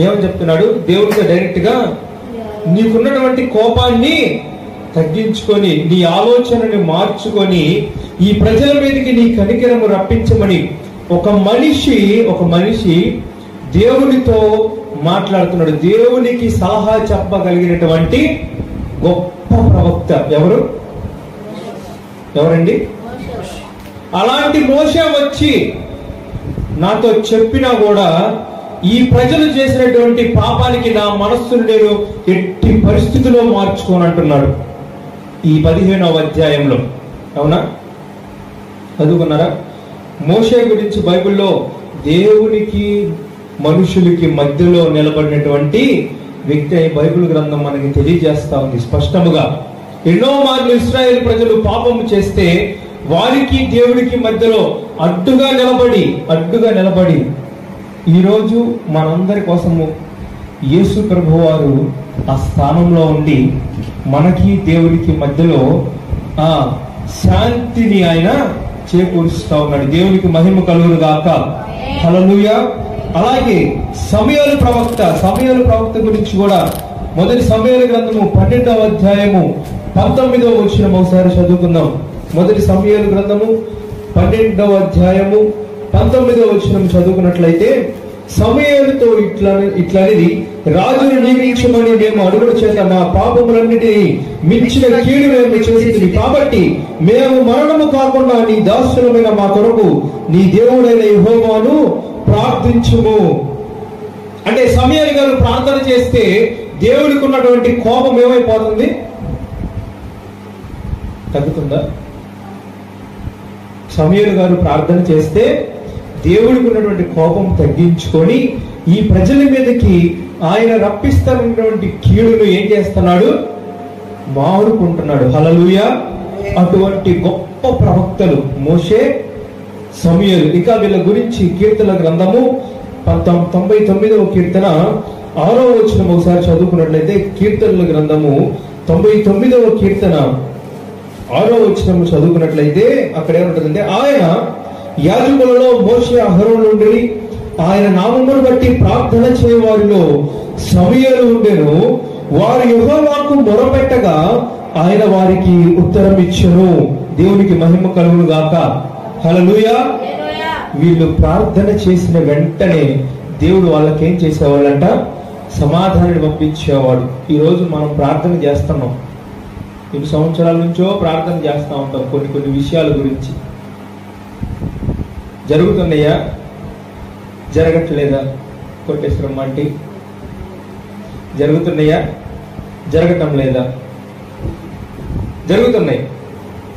ఏమని చెప్తున్నాడు దేవుడితో డైరెక్ట్ గా, నీకున్నటువంటి కోపాన్ని తగ్గించుకొని నీ ఆలోచనని మార్చుకొని ఈ ప్రజల మీదకి నీ కనికరము రప్పించమని ఒక మనిషి దేవునితో మాట్లాడుతున్నాడు. దేవునికి సలహా చెప్పగలిగినటువంటి గొప్ప ప్రవక్త ఎవరండి? అలాంటి మోషే వచ్చి నాతో చెప్పినా కూడా ఈ ప్రజలు చేసినటువంటి పాపానికి నా మనస్సును నేను ఎట్టి పరిస్థితిలో మార్చుకోనంటున్నాడు ఈ 15వ అధ్యాయంలో. అవునా? చదువుకున్నారా? మోషే గురించి బైబిల్లో దేవునికి మనుషులకి మధ్యలో నిలబడినటువంటి వ్యక్తి అయి బైబిల్ గ్రంథం మనకి తెలియజేస్తా ఉంది స్పష్టముగా. ఎన్నో మార్లు ఇశ్రాయేలు ప్రజలు పాపము చేస్తే వారికి దేవుడికి మధ్యలో అడ్డుగా నిలబడి ఈరోజు మనందరి కోసము యేసు ప్రభు వారు ఆ స్థానంలో ఉండి మనకి దేవుడికి మధ్యలో ఆ శాంతిని ఆయన చేకూరుస్తా ఉన్నాడు. దేవునికి మహిమ కలుగును గాక. హల్లెలూయా. అలాగే సమూయేలు ప్రవక్త గురించి కూడా మొదటి సమూయేలు గ్రంథము 12వ అధ్యాయము 19వ వచనం ఒకసారి చదువుకుందాం. మొదటి సమూయేలు గ్రంథము 12వ అధ్యాయము 19వ వచనం చదువుకున్నట్లయితే, సమూయేలుతో ఇట్లనేది, రాజును నియమించమని మేము అడుగుల చేత మా పాపములన్నిటినీ మించిన కీడు మేము చేసింది కాబట్టి మేము మరణము కాకుండా నీ దాసులమైన మా కొరకు నీ దేవుడైన యెహోవాను ప్రార్థించుము. అంటే సమూయేలు గారు ప్రార్థన చేస్తే దేవుడికి ఉన్నటువంటి కోపం ఏమైపోతుంది? తగ్గుతుందా? సమూయేలు గారు ప్రార్థన చేస్తే దేవుడికి ఉన్నటువంటి కోపం తగ్గించుకొని ఈ ప్రజల మీదకి ఆయన రప్పిస్తున్నటువంటి కీడును ఏం చేస్తున్నాడు? మారుకుంటున్నాడు. హల్లెలూయా. అటువంటి గొప్ప ప్రవక్తలు మోషే, సమూయేలు. ఇంకా వీళ్ళ గురించి కీర్తన గ్రంథము 99వ కీర్తన 6వ వచనం ఒకసారి చదువుకున్నట్లయితే, కీర్తనల గ్రంథము 99వ కీర్తన 6వ వచనం చదువుకున్నట్లయితే అక్కడ ఏమంటుందంటే, ఆయన యాజకులలో మోషే అహరోను నుండి ఆయన నామమును బట్టి ప్రార్థన చేయవారిలో సమూయేలు ఉండెను. వారు యెహోవాకు మొరపెట్టగా ఆయన వారికి ఉత్తరం ఇచ్చెను. దేవునికి మహిమ కలుగును గాక. హల్లెలూయా. వీళ్ళు ప్రార్థన చేసిన వెంటనే దేవుడు వాళ్ళకేం చేసేవాళ్ళంట? సమాధానాన్ని పంపించేవాడు. ఈరోజు మనం ప్రార్థన చేస్తున్నాం, ఎన్ని సంవత్సరాల నుంచో ప్రార్థన చేస్తూ ఉంటాం కొన్ని విషయాల గురించి. జరుగుతున్నాయా? జరగట్లేదా? కొట్టేశ్వరం అంటే జరుగుతున్నాయా? జరగటం లేదా? జరుగుతున్నాయి.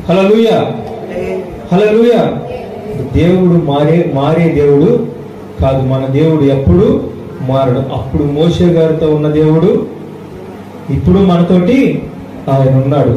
హల్లెలూయా. హల్లెలూయా. దేవుడు మారే దేవుడు కాదు. మన దేవుడు ఎప్పుడు మారడు. అప్పుడు మోషే గారితో ఉన్న దేవుడు ఇప్పుడు మనతోటి ఆయన ఉన్నాడు.